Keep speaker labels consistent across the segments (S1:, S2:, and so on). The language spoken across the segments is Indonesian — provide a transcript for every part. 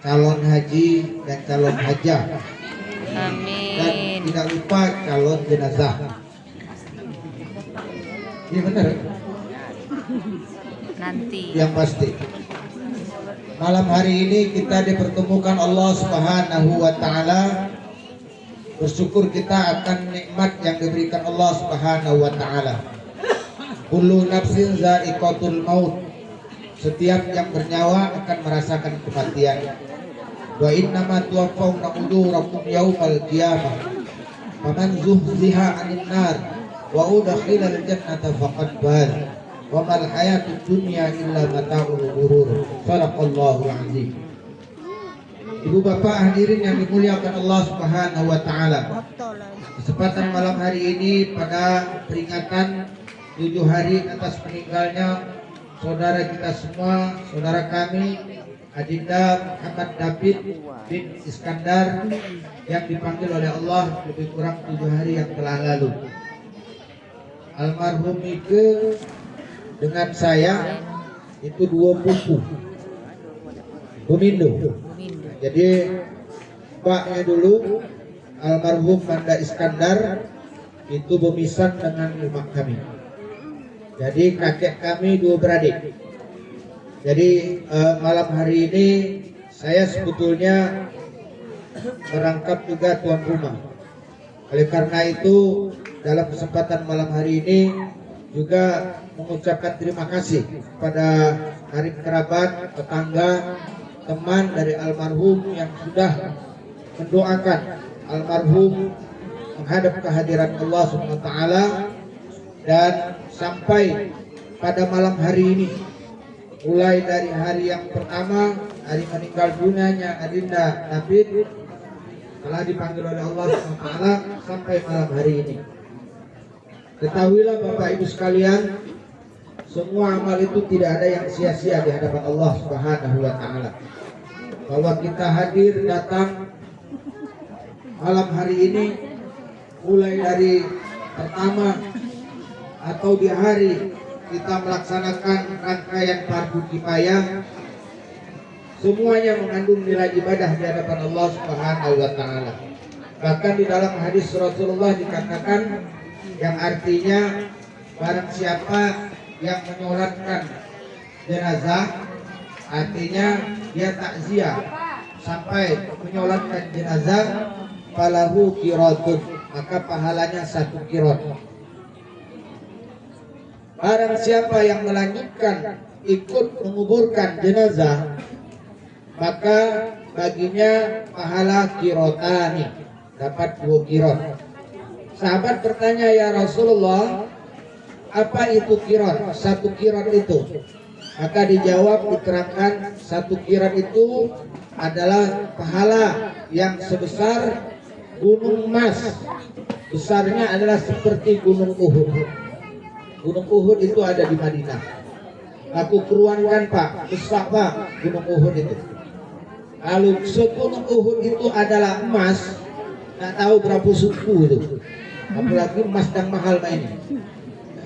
S1: calon haji dan calon hajah. Dan
S2: Amin.
S1: tidak lupa calon jenazah. Ini benar
S2: Nanti.
S1: yang pasti. Malam hari ini kita dipertemukan Allah Subhanahu wa taala. Bersyukur kita akan nikmat yang diberikan Allah Subhanahu wa taala. Kullu nafsin za'iqatul maut. Setiap yang bernyawa akan merasakan kematian. Wa innama tuwaffawna ujurakum yaumal qiyamah. Faman zuhziha 'anil nar wa udkhilal jannata faqad faz. Wa mal hayatud dunya illa mata'ul ghurur. Shadaqallahu azim. Ibu bapak hadirin yang dimuliakan Allah Subhanahu wa taala. Kesempatan malam hari ini pada peringatan 7 hari atas meninggalnya saudara kita semua, saudara kami Adinda Muhammad David bin Iskandar yang dipanggil oleh Allah lebih kurang 7 hari yang telah lalu. Almarhum itu dengan saya itu 2 pupu Bumindo. Jadi mbaknya dulu almarhum Manda Iskandar itu bemisan dengan rumah kami. Jadi kakek kami 2 beradik. Jadi malam hari ini saya sebetulnya merangkap juga tuan rumah. Oleh karena itu dalam kesempatan malam hari ini juga mengucapkan terima kasih kepada karib kerabat, tetangga, teman dari almarhum yang sudah mendoakan almarhum menghadap kehadiran Allah Subhanahu wa taala, dan sampai pada malam hari ini, mulai dari hari yang pertama, hari meninggal dunianya Adinda David telah dipanggil oleh Allah Subhanahu wa taala sampai malam hari ini. Ketahuilah Bapak Ibu sekalian, semua amal itu tidak ada yang sia-sia di hadapan Allah Subhanahu wa taala. Bahwa kita hadir datang malam hari ini, mulai dari pertama atau di hari kita melaksanakan rangkaian fardu kifayah, semuanya mengandung nilai ibadah di hadapan Allah Subhanahu wa taala. Bahkan di dalam hadis Rasulullah dikatakan yang artinya barang siapa yang menyolatkan jenazah, artinya dia takziah sampai menyolatkan jenazah, falahu qiratun, maka pahalanya 1 qirat. Barang siapa yang melanjutkan ikut menguburkan jenazah, maka baginya pahala qirotani, dapat 2 qirat. Sahabat bertanya, ya Rasulullah, apa itu qirat? 1 qirat itu? Maka dijawab, diterangkan 1 qirat itu adalah pahala yang sebesar gunung emas. Besarnya adalah seperti gunung Uhud. Gunung Uhud itu ada di Madinah. Aku keruankan Pak, besar Pak gunung Uhud itu. Kalau segunung Uhud itu adalah emas, nggak tahu berapa suku itu. Apalagi emas yang mahal ini.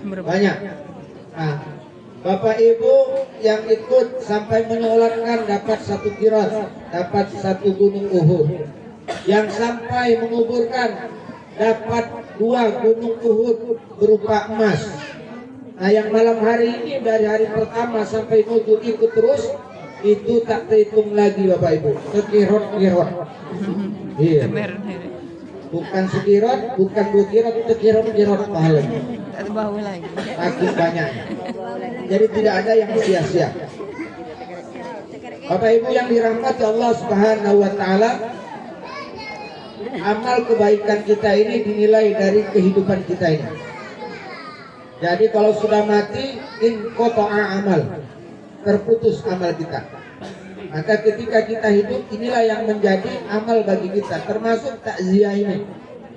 S1: Banyak. Nah, Bapak Ibu yang ikut sampai menyolatkan dapat 1 qirat, dapat 1 gunung Uhud. Yang sampai menguburkan dapat 2 gunung Uhud berupa emas. Nah, yang malam hari ini dari hari pertama sampai menuju ikut terus, itu tak terhitung lagi Bapak Ibu. Sekirot-kirot. Iya. Bukan sekirot, bukan 2 kirot, sekirot-kirot pahalanya.
S2: Tak tahu lagi.
S1: Makin banyak. Jadi tidak ada yang sia-sia. Bapak Ibu yang dirahmati Allah Subhanahu wa taala, amal kebaikan kita ini dinilai dari kehidupan kita ini. Jadi kalau sudah mati, in qata'a amal, terputus amal kita. Maka ketika kita hidup, inilah yang menjadi amal bagi kita. Termasuk takziah ini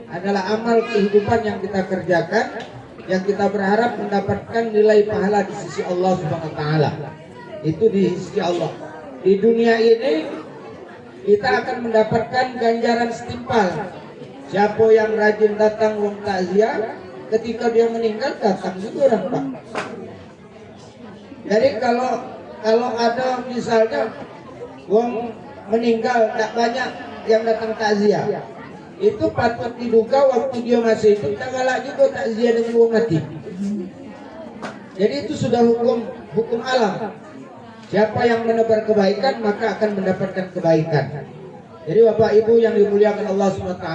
S1: adalah amal kehidupan yang kita kerjakan, yang kita berharap mendapatkan nilai pahala di sisi Allah Subhanahu wa taala. Itu di sisi Allah. Di dunia ini kita akan mendapatkan ganjaran setimpal. Siapa yang rajin datang wong takziah, ketika dia meninggal datang juga orang Pak. Jadi kalau ada misalnya wong meninggal tak banyak yang datang takziah. Itu patut diduga waktu dia masih hidup tak galak juga takziah dengan orang mati. Jadi itu sudah hukum alam. Siapa yang menebar kebaikan maka akan mendapatkan kebaikan. Jadi Bapak Ibu yang dimuliakan Allah SWT,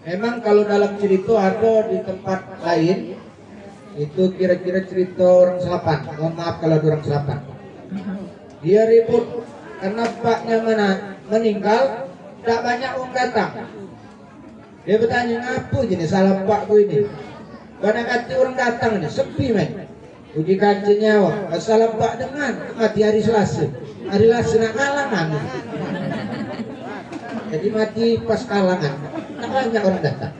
S1: memang kalau dalam cerita ada di tempat lain itu kira-kira cerita orang Selapan. Mohon maaf kalau orang Selapan. Dia ribut karena paknya meninggal, tak banyak orang datang. Dia bertanya, ngapa jenis salah pakku ini? Karena kata orang datang ini sepi men. Uji kancing nyawa, salah pak dengan mati hari Selasa. Hari Selasa nak kalangan. Jadi mati pas kalangan. Tak banyak orang datang.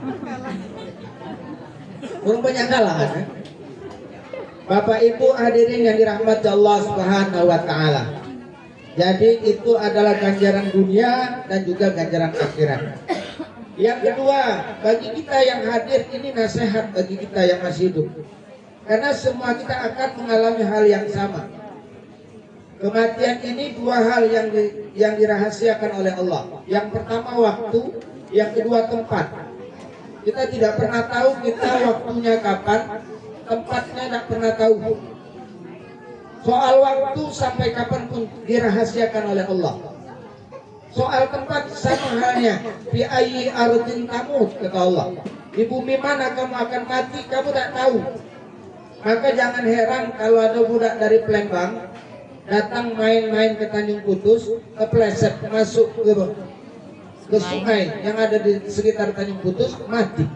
S1: Orang banyak kalangan. Bapak Ibu hadirin yang dirahmati Allah Subhanahu wa taala. Jadi itu adalah ganjaran dunia dan juga ganjaran akhirat. Yang kedua, bagi kita yang hadir ini nasihat bagi kita yang masih hidup. Karena semua kita akan mengalami hal yang sama. Kematian ini dua hal yang dirahasiakan oleh Allah. Yang pertama waktu, yang kedua tempat. Kita tidak pernah tahu kita waktunya kapan, tempatnya tidak pernah tahu. Soal waktu sampai kapanpun dirahasiakan oleh Allah. Soal tempat sama halnya, fi ayyi ardin tamut, kata Allah. Di bumi mana kamu akan mati, kamu tak tahu. Maka jangan heran kalau ada budak dari Palembang datang main-main ke Tanjung Putus, kepleset masuk ke sungai yang ada di sekitar Tanjung Putus, mati.